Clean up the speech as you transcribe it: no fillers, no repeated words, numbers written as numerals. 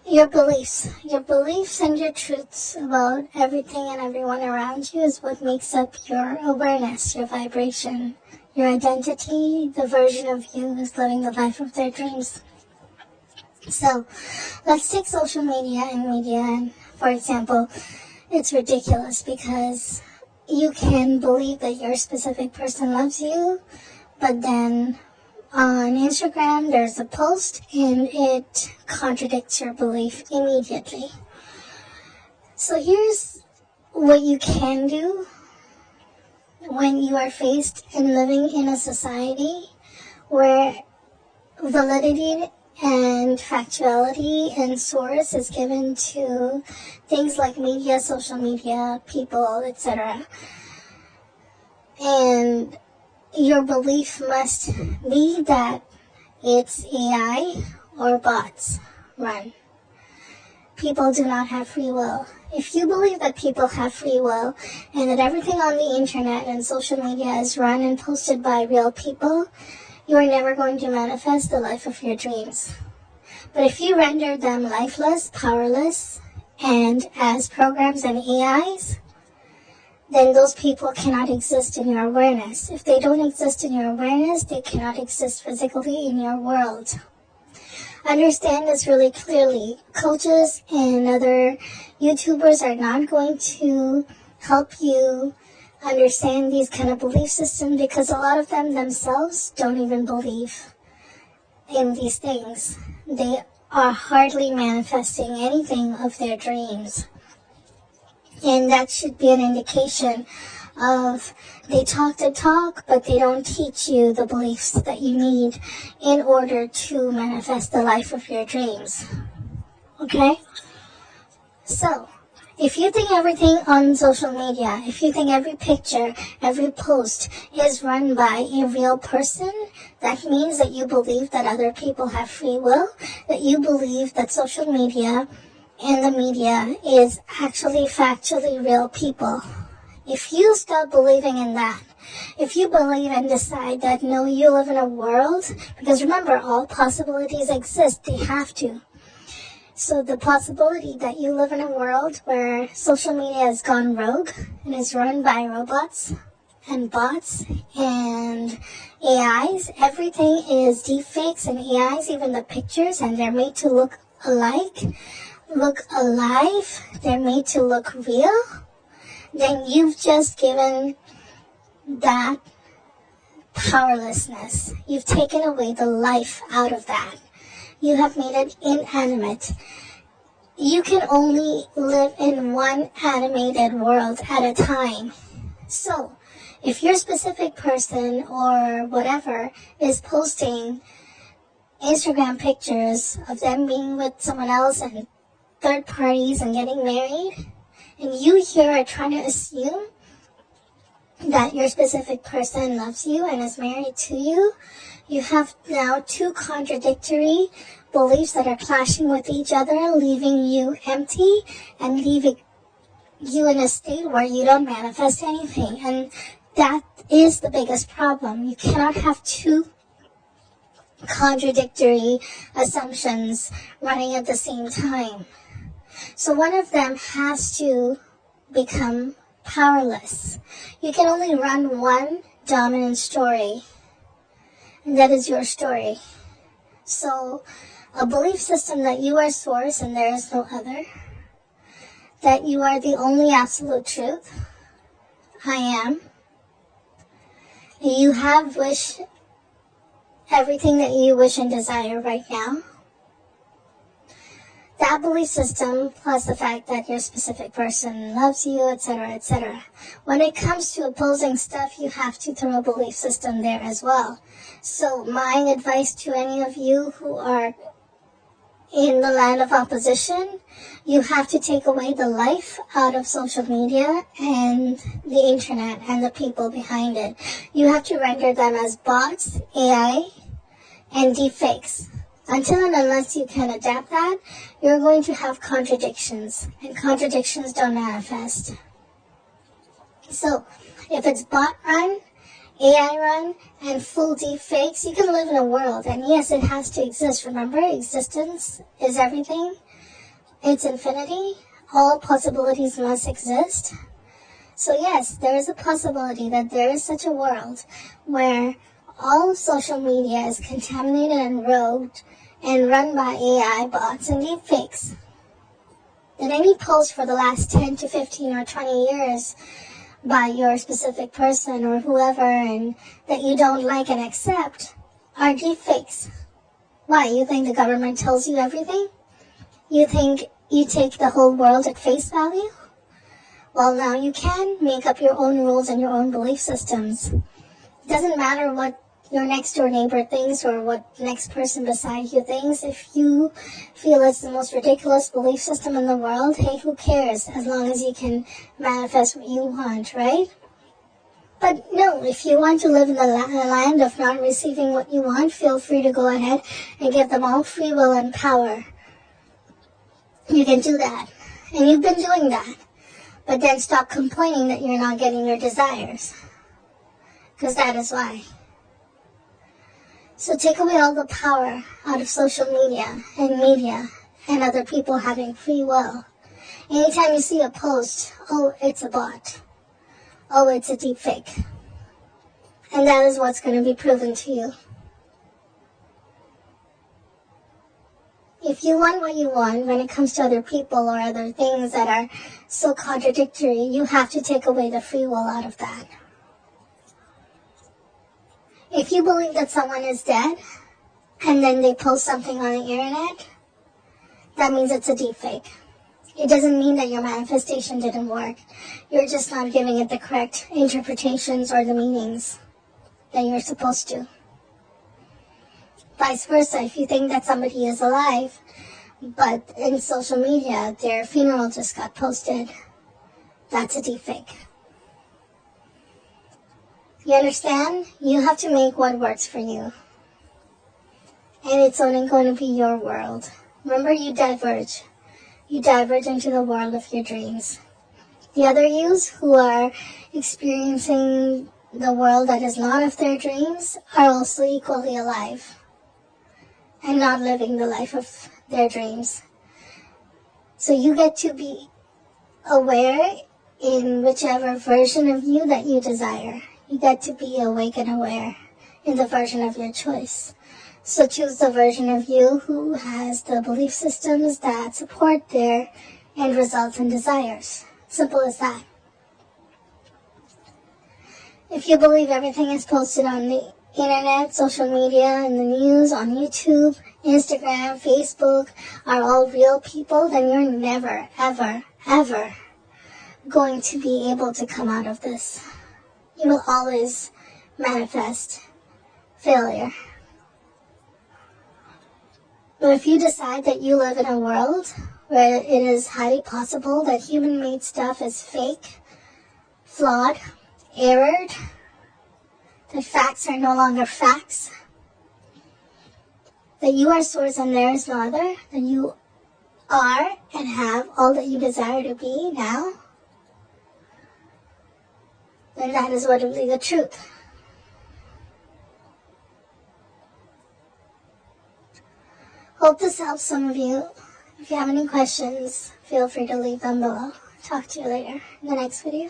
Your beliefs and your truths about everything and everyone around you is what makes up your awareness, your vibration, your identity, the version of you who's living the life of their dreams. So, let's take social media and media, and for example, it's ridiculous because you can believe that your specific person loves you, but then on Instagram there's a post and it contradicts your belief immediately. So here's what you can do when you are faced and living in a society where validity and factuality and source is given to things like media, social media, people, etc. And your belief must be that it's AI or bots run. People do not have free will. If you believe that people have free will and that everything on the internet and social media is run and posted by real people, you are never going to manifest the life of your dreams. But if you render them lifeless, powerless, and as programs and AIs, then those people cannot exist in your awareness. If they don't exist in your awareness, they cannot exist physically in your world. Understand this really clearly. Coaches and other YouTubers are not going to help you understand these kind of belief systems because a lot of them themselves don't even believe in these things. They are hardly manifesting anything of their dreams. And that should be an indication of they talk the talk, but they don't teach you the beliefs that you need in order to manifest the life of your dreams. Okay? So, if you think everything on social media, if you think every picture, every post is run by a real person, that means that you believe that other people have free will, that you believe that social media and the media is actually factually real people. If you stop believing in that, if you believe and decide that no, you live in a world, because remember, all possibilities exist, they have to. So the possibility that you live in a world where social media has gone rogue and is run by robots and bots and AIs, everything is deepfakes and AIs, even the pictures, and they're made to look alike, look alive, they're made to look real, then you've just given that powerlessness. You've taken away the life out of that. You have made it inanimate. You can only live in one animated world at a time. So, if your specific person or whatever is posting Instagram pictures of them being with someone else and third parties and getting married, and you here are trying to assume that your specific person loves you and is married to you, you have now two contradictory beliefs that are clashing with each other, leaving you empty and leaving you in a state where you don't manifest anything. And that is the biggest problem. You cannot have two contradictory assumptions running at the same time. So one of them has to become powerless. You can only run one dominant story, and that is your story. So a belief system that you are source and there is no other, that you are the only absolute truth, I am, you have everything that you wish and desire right now. That belief system, plus the fact that your specific person loves you, etc., etc. When it comes to opposing stuff, you have to throw a belief system there as well. So my advice to any of you who are in the land of opposition, you have to take away the life out of social media and the internet and the people behind it. You have to render them as bots, AI, and deepfakes. Until and unless you can adapt that, you're going to have contradictions, and contradictions don't manifest. So, if it's bot run, AI run, and full deepfakes, you can live in a world, and yes, it has to exist. Remember, existence is everything. it's infinity. All possibilities must exist. So yes, there is a possibility that there is such a world where all social media is contaminated and rogued and run by AI bots and deepfakes. That any post for the last 10 to 15 or 20 years by your specific person or whoever and that you don't like and accept are deepfakes. Why? You think the government tells you everything? You think you take the whole world at face value? Well, now you can make up your own rules and your own belief systems. It doesn't matter what your next door neighbor thinks or what the next person beside you thinks. If you feel it's the most ridiculous belief system in the world, hey, who cares? As long as you can manifest what you want, right? But no, if you want to live in the land of not receiving what you want, feel free to go ahead and give them all free will and power. You can do that. And you've been doing that. But then stop complaining that you're not getting your desires. Because that is why. So take away all the power out of social media and other people having free will. Anytime you see a post, oh, it's a bot. Oh, it's a deepfake. And that is what's going to be proven to you. If you want what you want when it comes to other people or other things that are so contradictory, you have to take away the free will out of that. If you believe that someone is dead and then they post something on the internet, that means it's a deepfake. It doesn't mean that your manifestation didn't work. You're just not giving it the correct interpretations or the meanings that you're supposed to. Vice versa, if you think that somebody is alive, but in social media their funeral just got posted, that's a deepfake. You understand? You have to make what works for you. And it's only going to be your world. Remember, you diverge. You diverge into the world of your dreams. The other yous who are experiencing the world that is not of their dreams are also equally alive and not living the life of their dreams. So you get to be aware in whichever version of you that you desire. You get to be awake and aware in the version of your choice. So choose the version of you who has the belief systems that support their end results and desires. Simple as that. If you believe everything is posted on the internet, social media, and the news, on YouTube, Instagram, Facebook, are all real people, then you're never, ever, ever going to be able to come out of this. You will always manifest failure. But if you decide that you live in a world where it is highly possible that human-made stuff is fake, flawed, errored, that facts are no longer facts, that you are source and there is no other, that you are and have all that you desire to be now, then that is what will be the truth. Hope this helps some of you. If you have any questions, feel free to leave them below. Talk to you later in the next video.